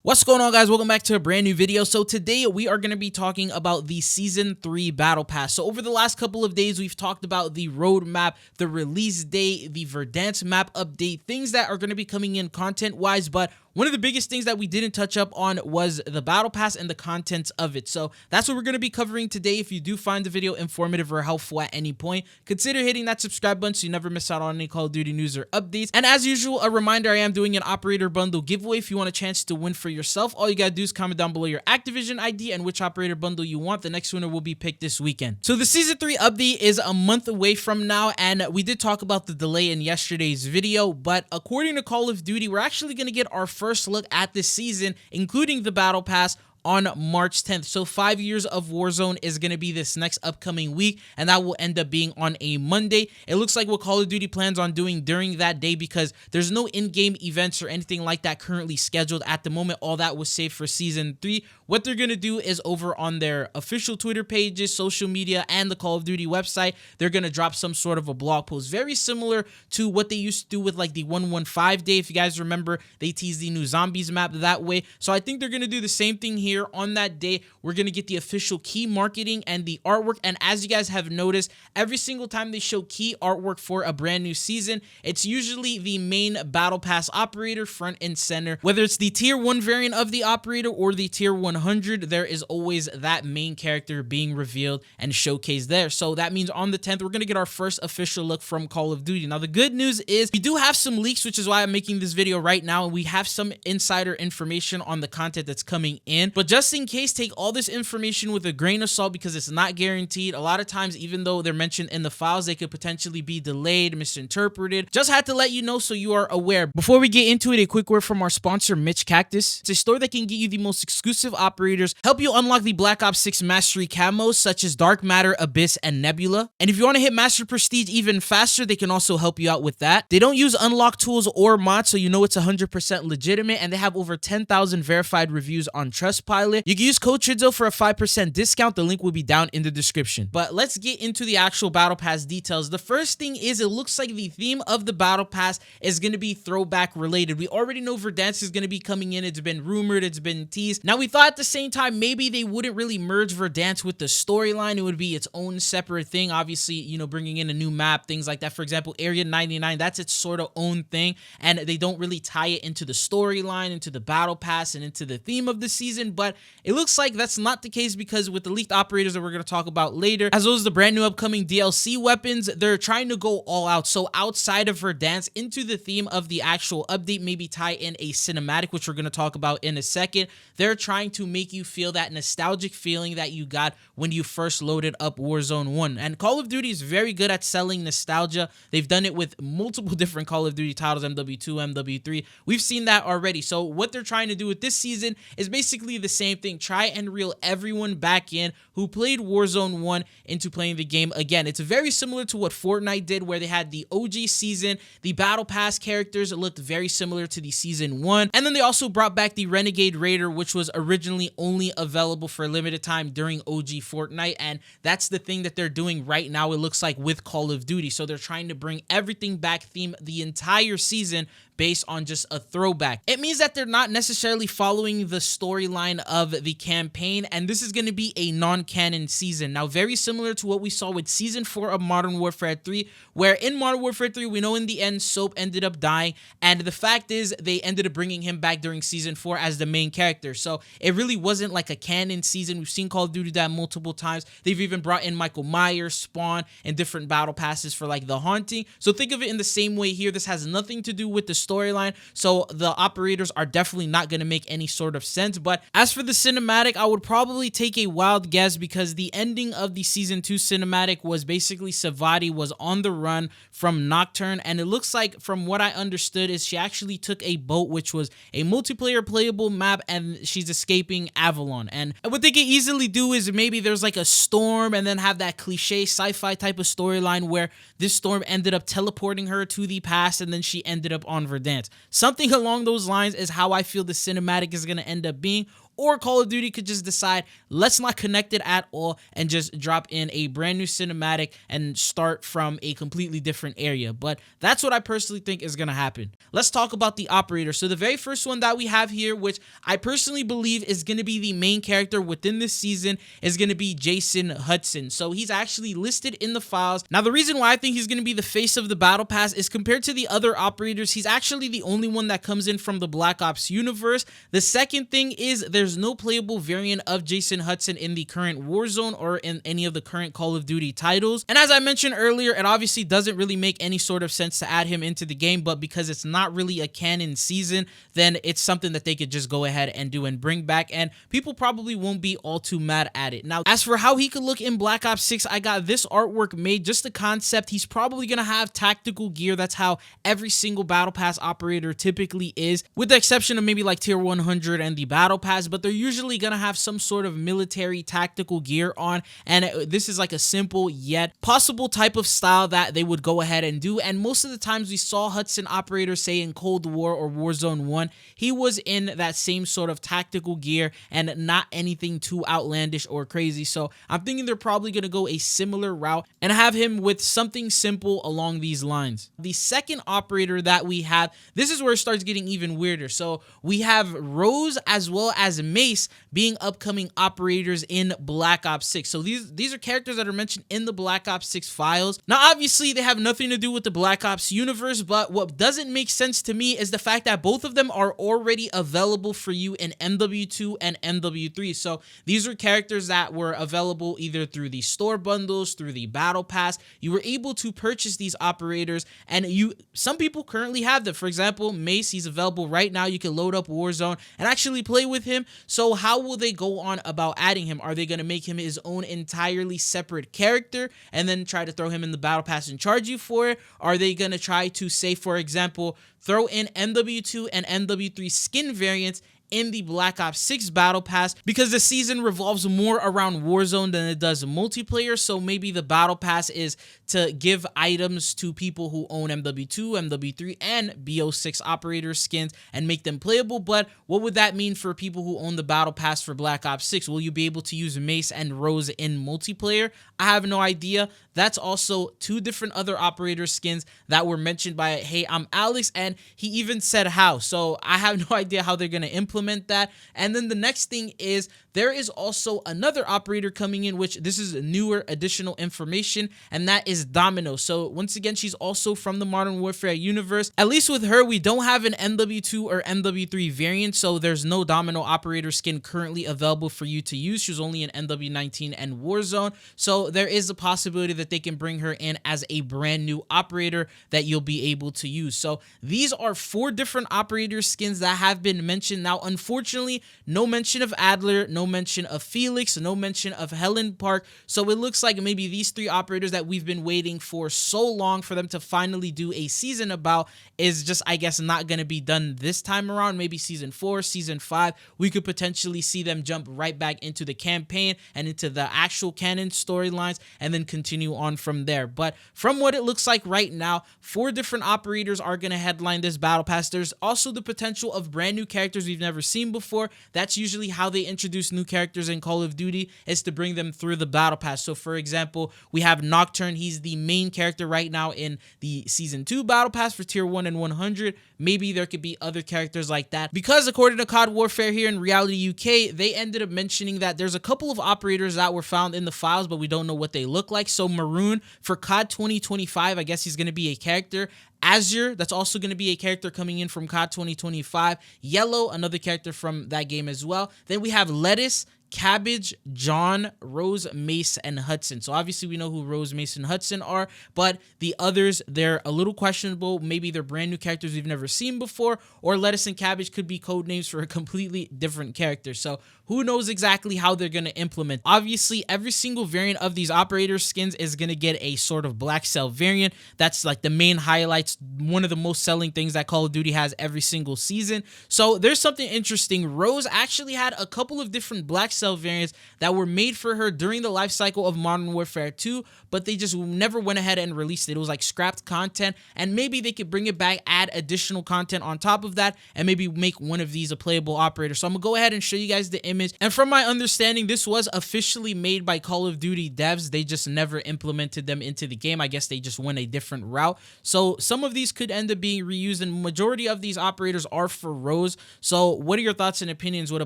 What's going on, guys? Welcome back to a brand new video. So today we are going to be talking about the Season 3 Battle Pass. So over the last couple of days, we've talked about the roadmap, the release date, the Verdansk map update, things that are going to be coming in content-wise, but one of the biggest things that we didn't touch up on was the Battle Pass and the contents of it. So that's what we're going to be covering today. If you do find the video informative or helpful at any point, consider hitting that subscribe button so you never miss out on any Call of Duty news or updates. And as usual, a reminder, I am doing an operator bundle giveaway. If you want a chance to win for yourself, all you got to do is comment down below your Activision ID and which operator bundle you want. The next winner will be picked this weekend. So the Season 3 update is a month away from now, and we did talk about the delay in yesterday's video, but according to Call of Duty, we're actually going to get our first look at this season, including the Battle Pass, on March 10th. So 5 years of Warzone is going to be this next upcoming week, and that will end up being on a Monday. It looks like what Call of Duty plans on doing during that day, because there's no in-game events or anything like that currently scheduled at the moment. All that was saved for Season 3. What they're going to do is over on their official Twitter pages, social media, and the Call of Duty website, they're going to drop some sort of a blog post, very similar to what they used to do with like the 115 day. If you guys remember, they teased the new Zombies map that way. So I think they're going to do the same thing here. On that day, we're going to get the official key marketing and the artwork. And as you guys have noticed, every single time they show key artwork for a brand new season, it's usually the main Battle Pass operator front and center. Whether it's the tier 1 variant of the operator or the tier 100, there is always that main character being revealed and showcased there. So that means on the 10th, we're going to get our first official look from Call of Duty. Now, the good news is we do have some leaks, which is why I'm making this video right now. And we have some insider information on the content that's coming in. But just in case, take all this information with a grain of salt, because it's not guaranteed. A lot of times, even though they're mentioned in the files, they could potentially be delayed, misinterpreted. Just had to let you know so you are aware. Before we get into it, a quick word from our sponsor, Mitch Cactus. It's a store that can get you the most exclusive operators, help you unlock the Black Ops 6 Mastery camos such as Dark Matter, Abyss, and Nebula. And if you want to hit Master Prestige even faster, they can also help you out with that. They don't use unlock tools or mods, so you know it's 100% legitimate, and they have over 10,000 verified reviews on Trustpilot. You can use code TRIDZO for a 5% discount. The link will be down in the description. But let's get into the actual Battle Pass details. The first thing is, it looks like the theme of the Battle Pass is going to be throwback related. We already know Verdansk is going to be coming in. It's been rumored, it's been teased. Now, we thought at the same time maybe they wouldn't really merge Verdansk with the storyline. It would be its own separate thing. Obviously, you know, bringing in a new map, things like that. For example, Area 99, that's its sort of own thing, and they don't really tie it into the storyline, into the Battle Pass, and into the theme of the season. But it looks like that's not the case, because with the leaked operators that we're going to talk about later, as well as the brand new upcoming DLC weapons, they're trying to go all out. So outside of Verdansk, into the theme of the actual update, maybe tie in a cinematic, which we're going to talk about in a second. They're trying to make you feel that nostalgic feeling that you got when you first loaded up Warzone 1. And Call of Duty is very good at selling nostalgia. They've done it with multiple different Call of Duty titles, MW2, MW3. We've seen that already. So what they're trying to do with this season is basically the same thing. Try and reel everyone back in who played Warzone 1 into playing the game again. It's very similar to what Fortnite did, where they had the OG season. The Battle Pass characters looked very similar to the Season 1. And then they also brought back the Renegade Raider, which was originally only available for a limited time during OG Fortnite. And that's the thing that they're doing right now, it looks like, with Call of Duty. So they're trying to bring everything back, theme the entire season based on just a throwback. It means that they're not necessarily following the storyline of the campaign, and this is going to be a non-canon season. Now, very similar to what we saw with Season 4 of Modern Warfare 3, where in Modern Warfare 3, we know in the end, Soap ended up dying, and the fact is, they ended up bringing him back during Season 4 as the main character. So it really wasn't like a canon season. We've seen Call of Duty that multiple times. They've even brought in Michael Myers, Spawn, and different battle passes for like The Haunting. So think of it in the same way here. This has nothing to do with the storyline, so the operators are definitely not going to make any sort of sense. But as for the cinematic, I would probably take a wild guess, because the ending of the Season 2 cinematic was basically Savati was on the run from Nocturne, and it looks like, from what I understood, is she actually took a boat, which was a multiplayer playable map, and she's escaping Avalon. And what they can easily do is maybe there's like a storm, and then have that cliche sci-fi type of storyline where this storm ended up teleporting her to the past, and then she ended up on Verdansk. Something along those lines is how I feel the cinematic is going to end up being. or Call of Duty could just decide, let's not connect it at all and just drop in a brand new cinematic and start from a completely different area. But that's what I personally think is going to happen. Let's talk about the operator. So the very first one that we have here, which I personally believe is going to be the main character within this season, is going to be Jason Hudson. So he's actually listed in the files. Now, the reason why I think he's going to be the face of the battle pass is compared to the other operators, he's actually the only one that comes in from the Black Ops universe. The second thing is there's no playable variant of Jason Hudson in the current Warzone or in any of the current Call of Duty titles. And as I mentioned earlier, it obviously doesn't really make any sort of sense to add him into the game, but because it's not really a canon season, then it's something that they could just go ahead and do and bring back, and people probably won't be all too mad at it. Now, as for how he could look in Black Ops 6, I got this artwork made, just the concept. He's probably going to have tactical gear. That's how every single Battle Pass operator typically is, with the exception of maybe like Tier 100 and the Battle Pass, but they're usually going to have some sort of military tactical gear on, and this is like a simple yet possible type of style that they would go ahead and do. And most of the times we saw Hudson operators, say in Cold War or Warzone 1, he was in that same sort of tactical gear and not anything too outlandish or crazy. So I'm thinking they're probably going to go a similar route and have him with something simple along these lines. The second operator that we have, this is where it starts getting even weirder. So we have Roze as well as Mace being upcoming operators in Black Ops 6. So these are characters that are mentioned in the Black Ops 6 files. Now, obviously, they have nothing to do with the Black Ops universe, but what doesn't make sense to me is the fact that both of them are already available for you in MW2 and MW3. So these are characters that were available either through the store bundles, through the battle pass. You were able to purchase these operators, and some people currently have them. For example, Mace, he's available right now. You can load up Warzone and actually play with him. So how will they go on about adding him? Are they going to make him his own entirely separate character and then try to throw him in the battle pass and charge you for it? Are they going to try to, say, for example, throw in MW2 and MW3 skin variants in the Black Ops 6 Battle Pass, because the season revolves more around Warzone than it does multiplayer? So maybe the Battle Pass is to give items to people who own MW2, MW3, and BO6 operator skins and make them playable. But what would that mean for people who own the Battle Pass for Black Ops 6? Will you be able to use Mace and Roze in multiplayer? I have no idea. That's also two different other operator skins that were mentioned by Hey, I'm Alex, and he even said how. So I have no idea how they're going to implement that. And then the next thing is there is also another operator coming in, which this is newer additional information, and that is Domino. So once again, she's also from the Modern Warfare universe. At least with her, we don't have an MW2 or MW3 variant, so there's no Domino operator skin currently available for you to use. She's only in MW19 and Warzone, so there is a possibility that they can bring her in as a brand new operator that you'll be able to use. So these are 4 different operator skins that have been mentioned. Now, unfortunately, no mention of Adler, no mention of Felix, no mention of Helen Park. So it looks like maybe these 3 operators that we've been waiting for so long for them to finally do a season about is just, I guess, not going to be done this time around. Maybe season 4, season 5, we could potentially see them jump right back into the campaign and into the actual canon storylines and then continue on from there. But from what it looks like right now, 4 different operators are going to headline this battle pass. There's also the potential of brand new characters we've never seen before. That's usually how they introduce new characters in Call of Duty, is to bring them through the battle pass. So for example, we have Nocturne. He's the main character right now in the season 2 battle pass for tier 1 and 100. Maybe there could be other characters like that, because according to COD Warfare here in Reality UK, they ended up mentioning that there's a couple of operators that were found in the files, but we don't know what they look like. So Maroon for COD 2025, I guess he's going to be a character. Azure, that's also going to be a character coming in from COD 2025. Yellow, another character from that game as well. Then we have Lettuce, Cabbage, John, Roze, Mace, and Hudson. So obviously we know who Roze, Mace, and Hudson are, but the others, they're a little questionable. Maybe they're brand new characters we've never seen before, or Lettuce and Cabbage could be code names for a completely different character. So who knows exactly how they're going to implement. Obviously, every single variant of these operator skins is going to get a sort of Blackcell variant. That's like the main highlights, one of the most selling things that Call of Duty has every single season. So there's something interesting. Roze actually had a couple of different Blackcell Blackcell variants that were made for her during the life cycle of Modern Warfare 2, but they just never went ahead and released it. It was like scrapped content, and maybe they could bring it back, add additional content on top of that, and maybe make one of these a playable operator. So I'm gonna go ahead and show you guys the image. And from my understanding, this was officially made by Call of Duty devs. They just never implemented them into the game. I guess they just went a different route. So some of these could end up being reused, and majority of these operators are for Roze. So what are your thoughts and opinions? Would a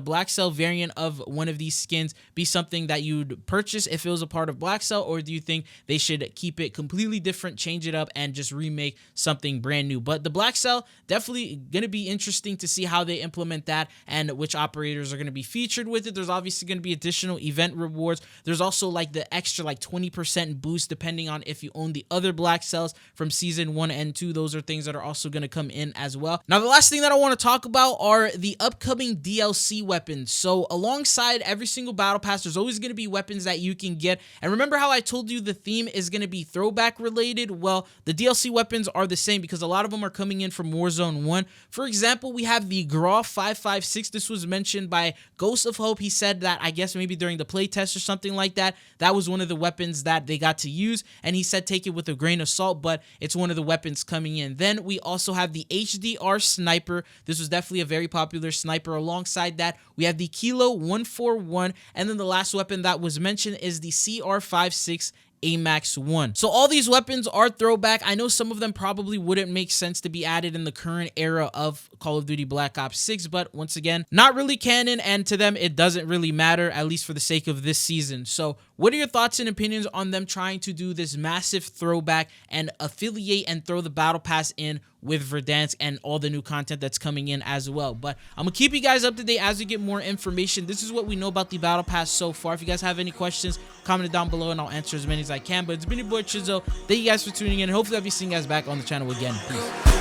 Blackcell variant of one of these skins be something that you'd purchase if it was a part of Blackcell, or do you think they should keep it completely different, change it up, and just remake something brand new? But the Blackcell, definitely gonna be interesting to see how they implement that and which operators are gonna be featured with it. There's obviously gonna be additional event rewards. There's also like the extra like 20% boost depending on if you own the other Blackcells from season 1 and 2. Those are things that are also gonna come in as well. Now the last thing that I want to talk about are the upcoming DLC weapons. So alongside every single battle pass, there's always going to be weapons that you can get. And remember how I told you the theme is going to be throwback related? Well, the DLC weapons are the same because a lot of them are coming in from Warzone 1. For example, we have the Graw 556. This was mentioned by Ghost of Hope. He said that, I guess maybe during the playtest or something like that, that was one of the weapons that they got to use. And he said take it with a grain of salt, but it's one of the weapons coming in. Then we also have the HDR sniper. This was definitely a very popular sniper. Alongside that, we have the Kilo 141, and then the last weapon that was mentioned is the CR56 AMAX 1. So all these weapons are throwback. I know some of them probably wouldn't make sense to be added in the current era of Call of Duty Black Ops 6, but once again, not really canon, and to them it doesn't really matter, at least for the sake of this season. So what are your thoughts and opinions on them trying to do this massive throwback and affiliate and throw the battle pass in with Verdansk and all the new content that's coming in as well? But I'm gonna keep you guys up to date as we get more information. This is what we know about the battle pass so far. If you guys have any questions, comment it down below and I'll answer as many as I can. But it's been your boy Chizo. Thank you guys for tuning in, and hopefully I'll be seeing you guys back on the channel again. Peace.